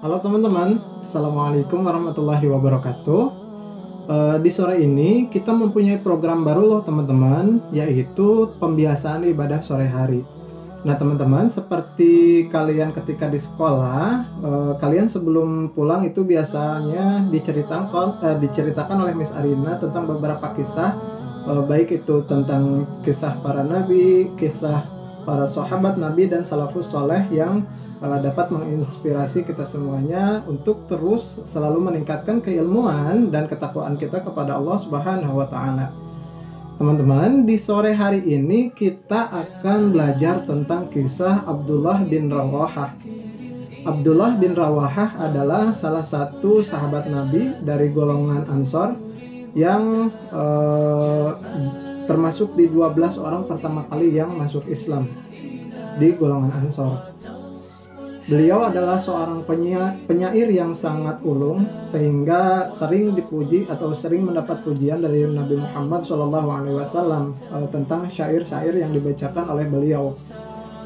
Halo teman-teman, Assalamualaikum warahmatullahi wabarakatuh. Di sore ini kita mempunyai program baru loh teman-teman, yaitu pembiasaan ibadah sore hari. Nah teman-teman, seperti kalian ketika di sekolah, kalian sebelum pulang itu biasanya diceritakan oleh Miss Arina tentang beberapa kisah, baik itu tentang kisah para nabi, kisah para sahabat nabi dan salafus soleh yang dapat menginspirasi kita semuanya untuk terus selalu meningkatkan keilmuan dan ketakwaan kita kepada Allah Subhanahu wa taala. Teman-teman, di sore hari ini kita akan belajar tentang kisah Abdullah bin Rawahah. Abdullah bin Rawahah adalah salah satu sahabat Nabi dari golongan Ansor yang termasuk di 12 orang pertama kali yang masuk Islam di golongan Ansor. Beliau adalah seorang penyair yang sangat ulung sehingga sering dipuji atau sering mendapat pujian dari Nabi Muhammad SAW tentang syair-syair yang dibacakan oleh beliau.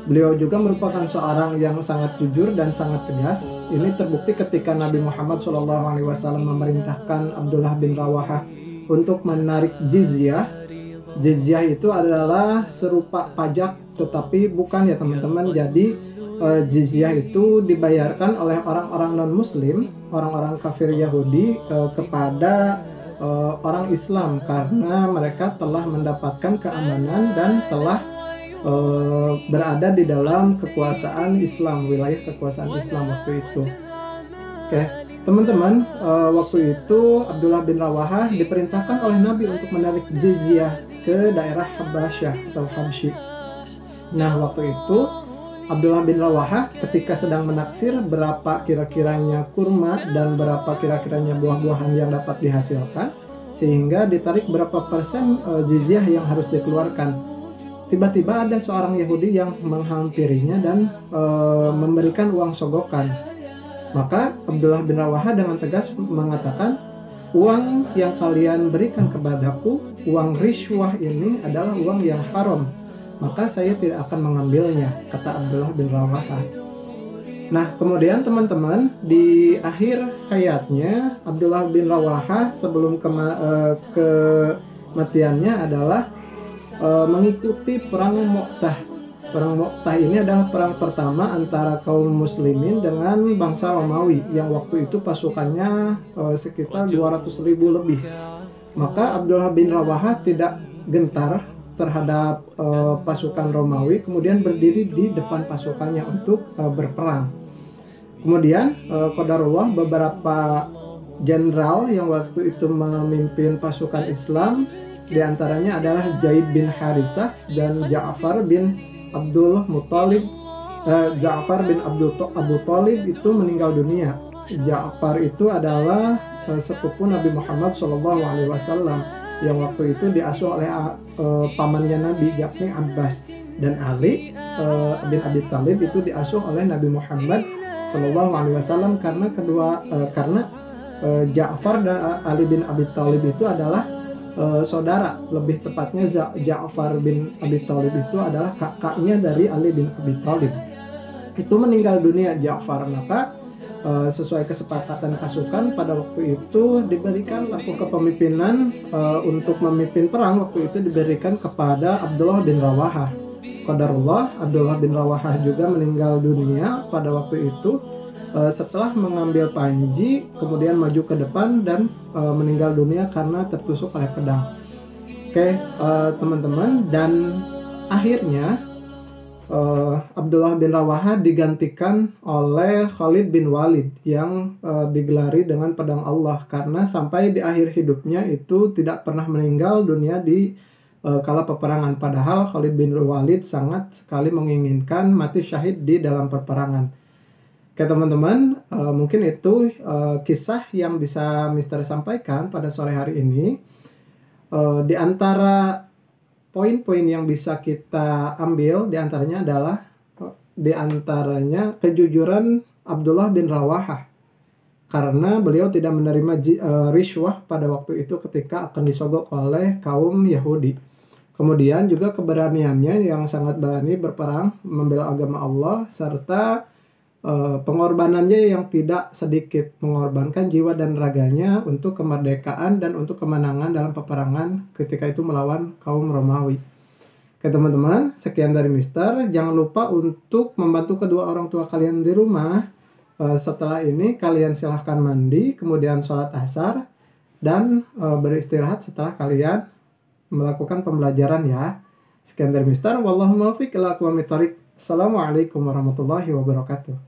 Beliau juga merupakan seorang yang sangat jujur dan sangat tegas. Ini terbukti ketika Nabi Muhammad SAW memerintahkan Abdullah bin Rawahah untuk menarik jizyah. Jizyah itu adalah serupa pajak tetapi bukan ya teman-teman. Jadi jizyah itu dibayarkan oleh orang-orang non-muslim, orang-orang kafir Yahudi kepada orang Islam karena mereka telah mendapatkan keamanan dan telah berada di dalam kekuasaan Islam, wilayah kekuasaan Islam waktu itu. Oke, teman-teman, waktu itu Abdullah bin Rawahah diperintahkan oleh Nabi untuk menarik jizyah ke daerah Habasyah atau Habsyi. Nah, waktu itu Abdullah bin Rawahah ketika sedang menaksir berapa kira-kiranya kurma dan berapa kira-kiranya buah-buahan yang dapat dihasilkan, sehingga ditarik berapa persen jizyah yang harus dikeluarkan. Tiba-tiba ada seorang Yahudi yang menghampirinya dan memberikan uang sogokan. Maka Abdullah bin Rawahah dengan tegas mengatakan, uang yang kalian berikan kepadaku, uang rishwah ini adalah uang yang haram, maka saya tidak akan mengambilnya, kata Abdullah bin Rawahah. Nah, kemudian teman-teman, di akhir hayatnya Abdullah bin Rawahah sebelum kematiannya adalah mengikuti perang Mu'tah. Perang Mu'tah ini adalah perang pertama antara kaum muslimin dengan bangsa Romawi yang waktu itu pasukannya sekitar 200.000 lebih. Maka Abdullah bin Rawahah tidak gentar terhadap pasukan Romawi, kemudian berdiri di depan pasukannya untuk berperang. Kemudian qadarullah beberapa jenderal yang waktu itu memimpin pasukan Islam, diantaranya adalah Zaid bin Harisah dan Ja'far bin Abdul Muthalib. Ja'far bin Abu Thalib itu meninggal dunia. Ja'far itu adalah sepupu Nabi Muhammad SAW yang waktu itu diasuh oleh pamannya Nabi, yakni Abbas, dan Ali bin Abi Thalib itu diasuh oleh Nabi Muhammad SAW karena Ja'far dan Ali bin Abi Thalib itu adalah saudara. Lebih tepatnya Ja'far bin Abi Thalib itu adalah kakaknya dari Ali bin Abi Thalib. Itu meninggal dunia Ja'far, maka sesuai kesepakatan pasukan pada waktu itu diberikan lampu kepemimpinan untuk memimpin perang waktu itu diberikan kepada Abdullah bin Rawahah. Qadarullah, Abdullah bin Rawahah juga meninggal dunia pada waktu itu setelah mengambil panji, kemudian maju ke depan dan meninggal dunia karena tertusuk oleh pedang. Oke, teman-teman, dan akhirnya Abdullah bin Rawahah digantikan oleh Khalid bin Walid yang digelari dengan pedang Allah karena sampai di akhir hidupnya itu tidak pernah meninggal dunia di kala peperangan. Padahal Khalid bin Walid sangat sekali menginginkan mati syahid di dalam peperangan. Oke teman-teman, mungkin itu kisah yang bisa Mister sampaikan pada sore hari ini. Di antara poin-poin yang bisa kita ambil diantaranya adalah kejujuran Abdullah bin Rawahah karena beliau tidak menerima rishwah pada waktu itu ketika akan disogok oleh kaum Yahudi. Kemudian juga keberaniannya yang sangat berani berperang membela agama Allah serta pengorbanannya yang tidak sedikit, mengorbankan jiwa dan raganya untuk kemerdekaan dan untuk kemenangan dalam peperangan ketika itu melawan kaum Romawi. Oke teman-teman, sekian dari Mister. Jangan lupa untuk membantu kedua orang tua kalian di rumah. Setelah ini kalian silahkan mandi, kemudian sholat asar, dan beristirahat setelah kalian melakukan pembelajaran ya. Sekian dari Mister. Wallahu muwaffiq ila aqwamit thoriq. Assalamualaikum warahmatullahi wabarakatuh.